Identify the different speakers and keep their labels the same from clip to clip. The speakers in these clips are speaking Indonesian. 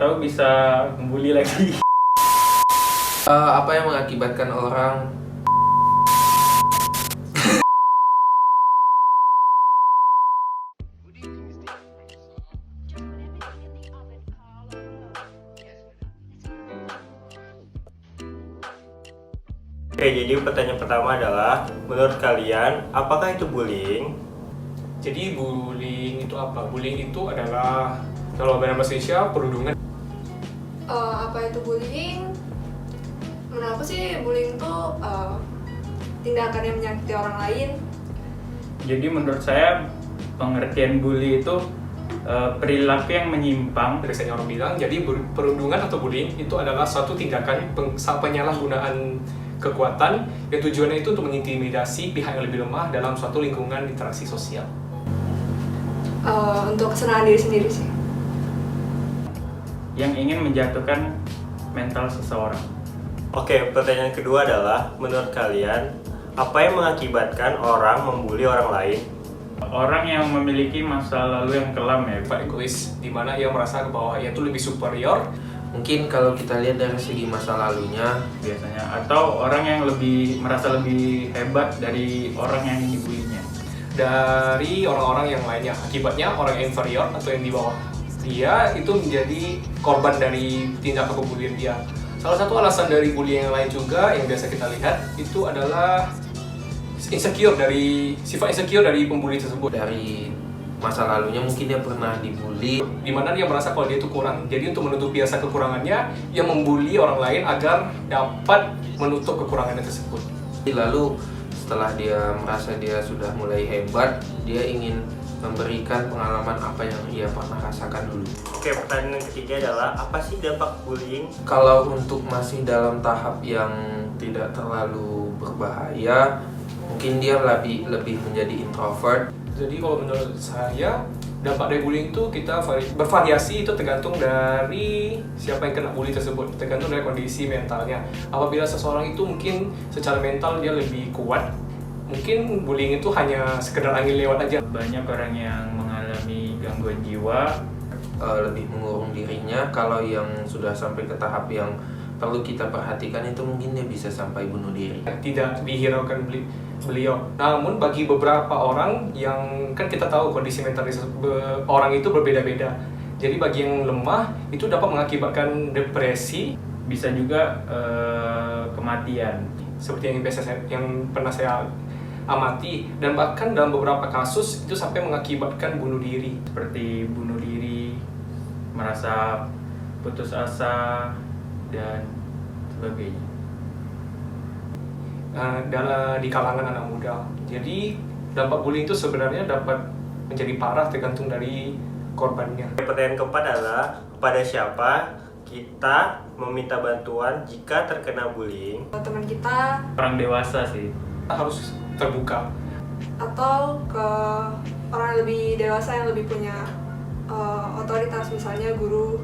Speaker 1: tahu bisa membuli lagi.
Speaker 2: Apa yang mengakibatkan orang
Speaker 3: Oke, jadi pertanyaan pertama adalah, menurut kalian, apakah itu bullying?
Speaker 4: Jadi bullying itu apa? Bullying itu adalah, kalau dalam bahasa Indonesia, perundungan.
Speaker 5: Apa itu bullying? Menurut aku sih bullying itu tindakan yang menyakiti orang lain.
Speaker 1: Jadi menurut saya pengertian bully itu perilaku yang menyimpang.
Speaker 4: Biasanya orang bilang, jadi perundungan atau bullying itu adalah suatu tindakan penyalahgunaan kekuatan yang tujuannya itu untuk mengintimidasi pihak yang lebih lemah dalam suatu lingkungan interaksi sosial.
Speaker 5: Untuk kesenangan diri sendiri sih.
Speaker 1: Yang ingin menjatuhkan mental seseorang.
Speaker 3: Oke, pertanyaan kedua adalah, menurut kalian, apa yang mengakibatkan orang membuli orang lain?
Speaker 1: Orang yang memiliki masa lalu yang kelam ya.
Speaker 4: Pak egois, di mana ia merasa bahwa ia itu lebih superior.
Speaker 2: mungkin kalau kita lihat dari segi masa lalunya
Speaker 1: Biasanya, atau orang yang merasa lebih hebat dari orang yang dibulinya.
Speaker 4: Dari orang-orang yang lainnya. Akibatnya orang yang inferior atau yang di bawah dia itu menjadi korban dari tindakan pembulian dia. Salah satu alasan dari bullying yang lain juga yang biasa kita lihat itu adalah sifat insecure dari pembuli tersebut.
Speaker 2: dari masa lalunya mungkin dia pernah dibully,
Speaker 4: Di mana dia merasa kalau dia itu kurang. Jadi untuk menutupi rasa kekurangannya, ia membuli orang lain agar dapat menutup kekurangannya tersebut.
Speaker 2: lalu setelah dia merasa dia sudah mulai hebat, dia ingin memberikan pengalaman apa yang ia pernah rasakan dulu.
Speaker 3: Oke, pertanyaan ketiga adalah, apa sih dampak bullying?
Speaker 2: Kalau untuk masih dalam tahap yang tidak terlalu berbahaya, mungkin dia lebih menjadi introvert.
Speaker 4: Jadi kalau menurut saya, dampak dari bullying itu kita bervariasi, itu tergantung dari siapa yang kena bully tersebut, tergantung dari kondisi mentalnya. Apabila seseorang itu mungkin secara mental dia lebih kuat, mungkin bullying itu hanya sekedar angin lewat aja.
Speaker 1: Banyak orang yang mengalami gangguan jiwa.
Speaker 2: Lebih mengurung dirinya. Kalau yang sudah sampai ke tahap yang perlu kita perhatikan itu mungkin dia bisa sampai bunuh diri.
Speaker 4: Tidak dihiraukan beliau. Namun bagi beberapa orang yang kan kita tahu kondisi mental orang itu berbeda-beda. Jadi bagi yang lemah itu dapat mengakibatkan depresi,
Speaker 1: Bisa juga kematian.
Speaker 4: seperti yang pernah saya amati, dan bahkan dalam beberapa kasus itu sampai mengakibatkan bunuh diri.
Speaker 1: Seperti bunuh diri, merasa putus asa, dan sebagainya.
Speaker 4: Di kalangan anak muda. Jadi dampak bullying itu sebenarnya dapat menjadi parah tergantung dari korbannya.
Speaker 3: Pertanyaan keempat adalah, kepada siapa kita meminta bantuan jika terkena bullying?
Speaker 5: Teman kita
Speaker 1: Orang dewasa sih.
Speaker 4: Kita harus terbuka.
Speaker 5: atau ke orang yang lebih dewasa yang lebih punya otoritas, misalnya guru.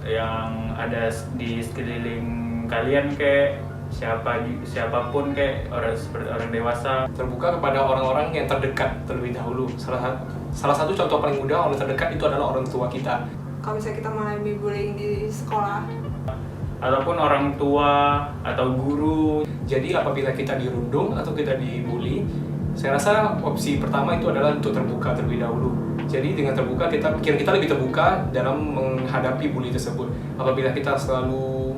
Speaker 1: Yang ada di sekeliling kalian, kayak siapapun, kayak seperti orang dewasa.
Speaker 4: Terbuka kepada orang-orang yang terdekat terlebih dahulu. Salah satu contoh paling mudah orang terdekat itu adalah orang tua kita.
Speaker 5: Kalau misalnya kita mengalami bullying di sekolah,
Speaker 1: Ataupun orang tua atau guru.
Speaker 4: Jadi apabila kita dirundung atau kita dibully, saya rasa opsi pertama itu adalah untuk terbuka terlebih dahulu. Jadi dengan terbuka kita lebih terbuka dalam menghadapi bully tersebut. Apabila kita selalu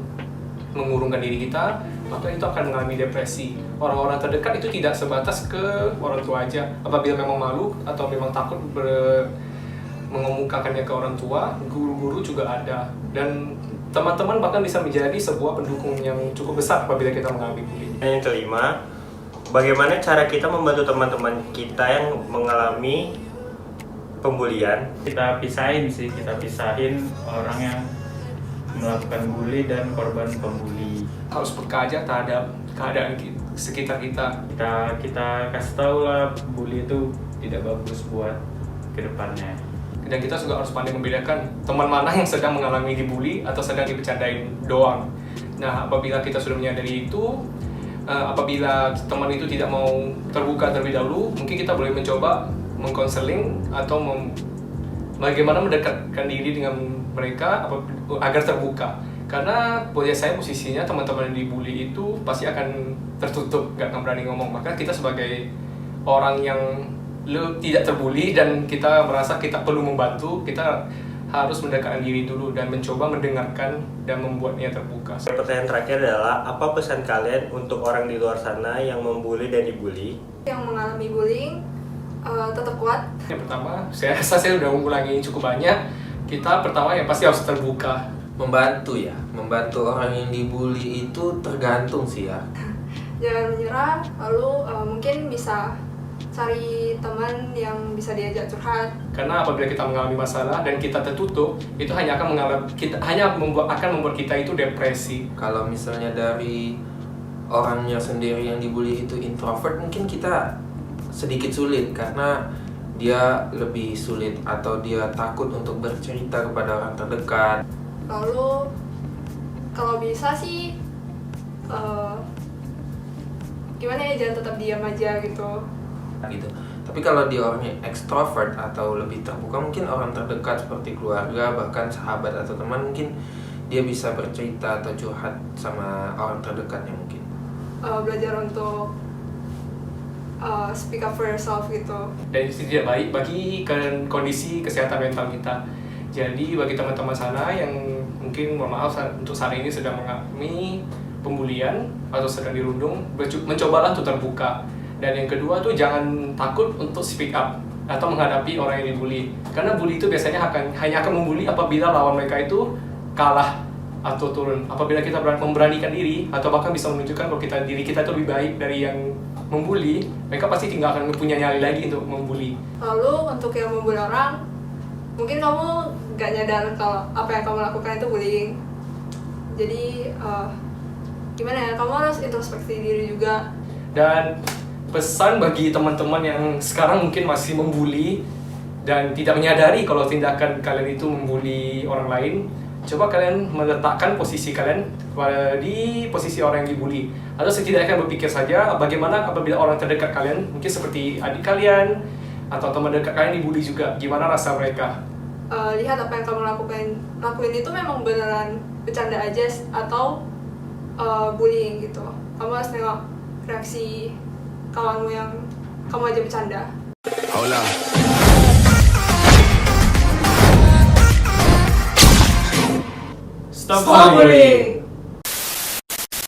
Speaker 4: mengurungkan diri kita, maka itu akan mengalami depresi. Orang-orang terdekat itu tidak sebatas ke orang tua aja. Apabila memang malu atau memang takut mengemukakannya ke orang tua, guru-guru juga ada. Dan teman-teman bahkan bisa menjadi sebuah pendukung yang cukup besar apabila kita mengalami bullying.
Speaker 3: Yang kelima, bagaimana cara kita membantu teman-teman kita yang mengalami pembulian?
Speaker 1: Kita pisahin orang yang melakukan bully dan korban pembuli.
Speaker 4: Harus peka aja terhadap keadaan sekitar kita.
Speaker 1: Kita kasih tahu lah, bully itu tidak bagus buat kedepannya.
Speaker 4: Dan kita juga harus pandai membedakan teman mana yang sedang mengalami dibully atau sedang dibercandain doang. Nah, apabila kita sudah menyadari itu, apabila teman itu tidak mau terbuka terlebih dahulu, mungkin kita boleh mencoba mengkonseling atau bagaimana mendekatkan diri dengan mereka agar terbuka. Karena buat saya posisinya teman-teman yang dibully itu pasti akan tertutup, gak akan berani ngomong. Maka kita sebagai orang yang tidak terbully dan kita merasa kita perlu membantu, kita harus mendekatkan diri dulu dan mencoba mendengarkan dan membuatnya terbuka.
Speaker 3: Pertanyaan terakhir adalah, apa pesan kalian untuk orang di luar sana yang membuli dan dibully?
Speaker 5: Yang mengalami bullying tetap kuat.
Speaker 4: Yang pertama, saya rasa saya udah mengulangi cukup banyak. Kita pertama yang pasti harus terbuka.
Speaker 2: Membantu orang yang dibully itu tergantung sih ya.
Speaker 5: Jangan menyerah, lalu mungkin bisa cari teman yang bisa diajak curhat.
Speaker 4: Karena apabila kita mengalami masalah dan kita tertutup, itu hanya akan membuat kita itu depresi.
Speaker 2: Kalau misalnya dari orangnya sendiri yang dibully itu introvert, mungkin kita sedikit sulit karena dia lebih sulit atau dia takut untuk bercerita kepada orang terdekat.
Speaker 5: Lalu kalau bisa sih gimana ya, jangan tetap diam aja gitu.
Speaker 2: Tapi kalau dia orangnya extrovert atau lebih terbuka, mungkin orang terdekat seperti keluarga, bahkan sahabat atau teman, mungkin dia bisa bercerita atau curhat sama orang terdekatnya mungkin.
Speaker 5: Belajar untuk speak up for yourself gitu.
Speaker 4: Dan itu tidak baik bagi kondisi kesehatan mental kita. Jadi bagi teman-teman sana yang mungkin mohon maaf untuk saat ini sedang mengalami pembulian atau sedang dirundung, mencobalah untuk terbuka. Dan yang kedua tuh jangan takut untuk speak up atau menghadapi orang yang dibully. Karena bully itu biasanya hanya akan membuli apabila lawan mereka itu kalah atau turun. Apabila kita memberanikan diri atau bahkan bisa menunjukkan kalau diri kita itu lebih baik dari yang membuli, mereka pasti tinggal akan punya nyali lagi untuk membuli.
Speaker 5: Lalu untuk yang membuli orang, mungkin kamu gak nyadar kalau apa yang kamu lakukan itu bullying. Jadi gimana ya, kamu harus introspeksi diri juga.
Speaker 4: Dan pesan bagi teman-teman yang sekarang mungkin masih membuli dan tidak menyadari kalau tindakan kalian itu membuli orang lain, coba kalian meletakkan posisi kalian di posisi orang yang dibully. Atau setidaknya berpikir saja bagaimana apabila orang terdekat kalian, mungkin seperti adik kalian atau teman dekat kalian dibully juga, gimana rasa mereka?
Speaker 5: Lihat apa yang kamu lakuin itu memang beneran bercanda aja atau bullying gitu. Kamu harus nengok reaksi kawanmu yang kamu aja bercanda.
Speaker 6: Hola.
Speaker 4: Stop
Speaker 5: bullying!